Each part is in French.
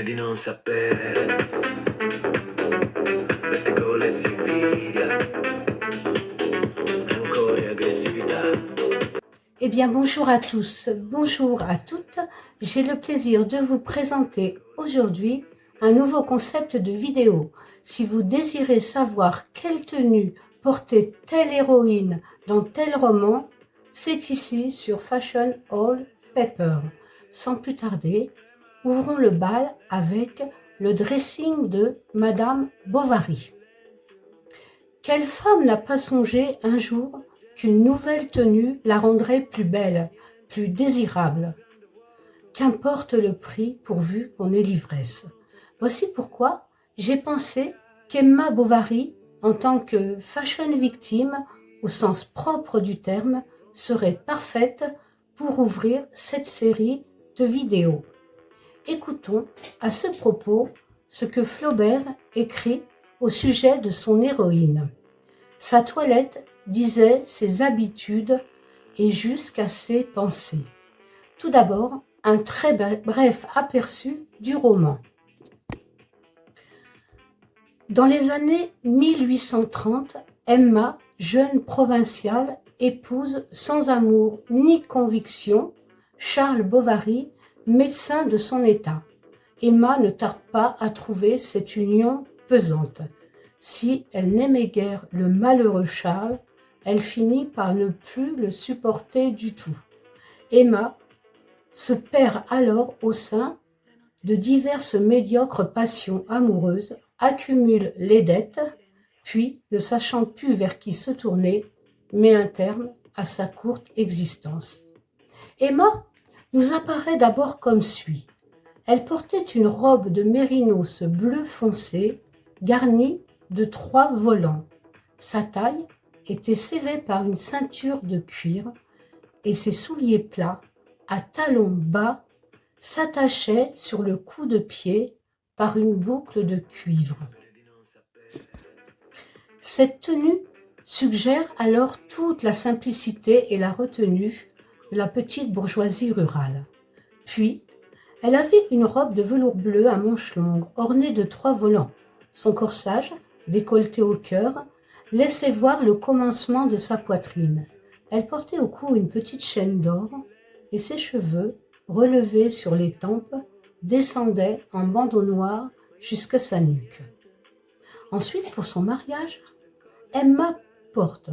ragione di non sapere, pettegolezzi, invidia, rancore, aggressività. Eh bien, bonjour à tous, bonjour à toutes. J'ai le plaisir de vous présenter aujourd'hui un nouveau concept de vidéo. Si vous désirez savoir quelle tenue portait telle héroïne dans tel roman, c'est ici sur Fashion Hall Paper. Sans plus tarder, ouvrons le bal avec le dressing de Madame Bovary. Quelle femme n'a pas songé un jour qu'une nouvelle tenue la rendrait plus belle, plus désirable? Qu'importe le prix pourvu qu'on ait l'ivresse. Voici pourquoi j'ai pensé qu'Emma Bovary, en tant que fashion victime au sens propre du terme, serait parfaite pour ouvrir cette série de vidéos. Écoutons à ce propos ce que Flaubert écrit au sujet de son héroïne. Sa toilette disait ses habitudes et jusqu'à ses pensées. Tout d'abord, un très bref aperçu du roman. Dans les années 1830, Emma, jeune provinciale, épouse sans amour ni conviction Charles Bovary, médecin de son état. Emma ne tarde pas à trouver cette union pesante. Si elle n'aimait guère le malheureux Charles, elle finit par ne plus le supporter du tout. Emma se perd alors au sein de diverses médiocres passions amoureuses, accumule les dettes, puis, ne sachant plus vers qui se tourner, met un terme à sa courte existence. Emma nous apparaît d'abord comme suit. Elle portait une robe de mérinos bleu foncé, garnie de 3 volants. Sa taille était serrée par une ceinture de cuir et ses souliers plats, à talons bas, s'attachaient sur le cou de pied par une boucle de cuivre. Cette tenue suggère alors toute la simplicité et la retenue de la petite bourgeoisie rurale. Puis, elle avait une robe de velours bleu à manches longues, ornée de 3 volants. Son corsage, décolleté au cœur, laissait voir le commencement de sa poitrine. Elle portait au cou une petite chaîne d'or, et ses cheveux, relevés sur les tempes, descendaient en bandeau noir jusqu'à sa nuque. Ensuite, pour son mariage, Emma porte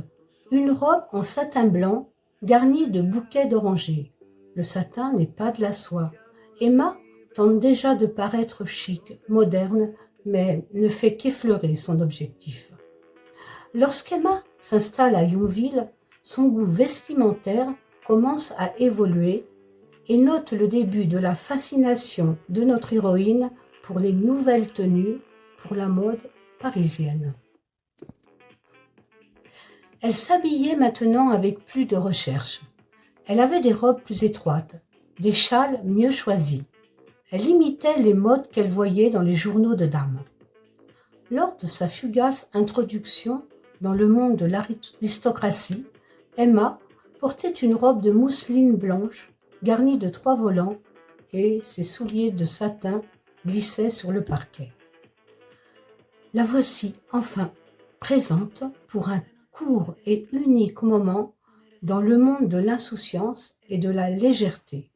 une robe en satin blanc garnie de bouquets d'orangers. Le satin n'est pas de la soie. Emma tente déjà de paraître chic, moderne, mais ne fait qu'effleurer son objectif. Lorsqu'Emma s'installe à Yonville, son goût vestimentaire commence à évoluer et note le début de la fascination de notre héroïne pour les nouvelles tenues, pour la mode parisienne. Elle s'habillait maintenant avec plus de recherche. Elle avait des robes plus étroites, des châles mieux choisis. Elle imitait les modes qu'elle voyait dans les journaux de dames. Lors de sa fugace introduction dans le monde de l'aristocratie, Emma portait une robe de mousseline blanche garnie de 3 volants et ses souliers de satin glissaient sur le parquet. La voici enfin présente pour un court et unique moment dans le monde de l'insouciance et de la légèreté.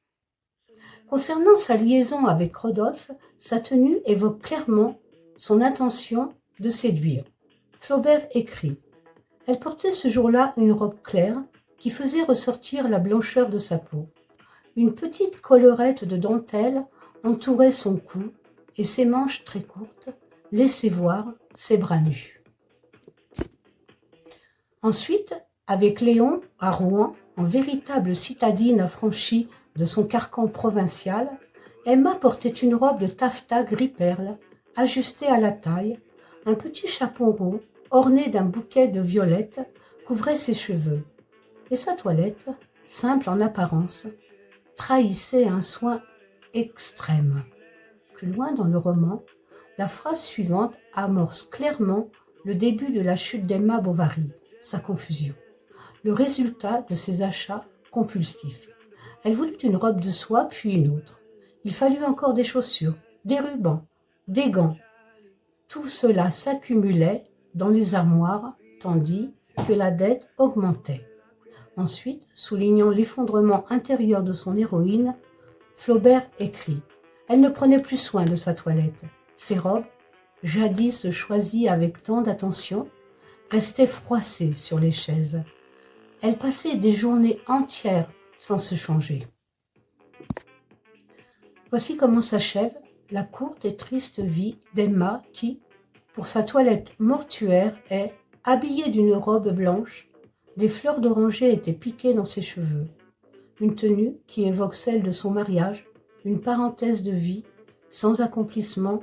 Concernant sa liaison avec Rodolphe, sa tenue évoque clairement son intention de séduire. Flaubert écrit « Elle portait ce jour-là une robe claire qui faisait ressortir la blancheur de sa peau. Une petite collerette de dentelle entourait son cou et ses manches très courtes laissaient voir ses bras nus. » Ensuite, avec Léon, à Rouen, en véritable citadine affranchie de son carcan provincial, Emma portait une robe de taffetas gris-perle, ajustée à la taille, un petit chapeau rond, orné d'un bouquet de violettes, couvrait ses cheveux, et sa toilette, simple en apparence, trahissait un soin extrême. Plus loin dans le roman, la phrase suivante amorce clairement le début de la chute d'Emma Bovary, sa confusion, le résultat de ses achats compulsifs. Elle voulut une robe de soie, puis une autre. Il fallut encore des chaussures, des rubans, des gants. Tout cela s'accumulait dans les armoires, tandis que la dette augmentait. Ensuite, soulignant l'effondrement intérieur de son héroïne, Flaubert écrit « Elle ne prenait plus soin de sa toilette. Ses robes, jadis choisies avec tant d'attention, restaient froissées sur les chaises. Elle passait des journées entières sans se changer. » Voici comment s'achève la courte et triste vie d'Emma qui, pour sa toilette mortuaire, est habillée d'une robe blanche. Des fleurs d'oranger étaient piquées dans ses cheveux. Une tenue qui évoque celle de son mariage, une parenthèse de vie, sans accomplissement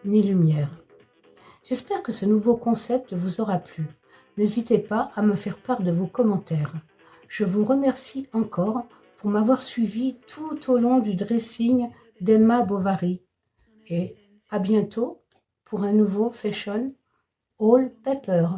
ni lumière. J'espère que ce nouveau concept vous aura plu. N'hésitez pas à me faire part de vos commentaires. Je vous remercie encore pour m'avoir suivi tout au long du dressing d'Emma Bovary. Et à bientôt pour un nouveau Fashion All Paper.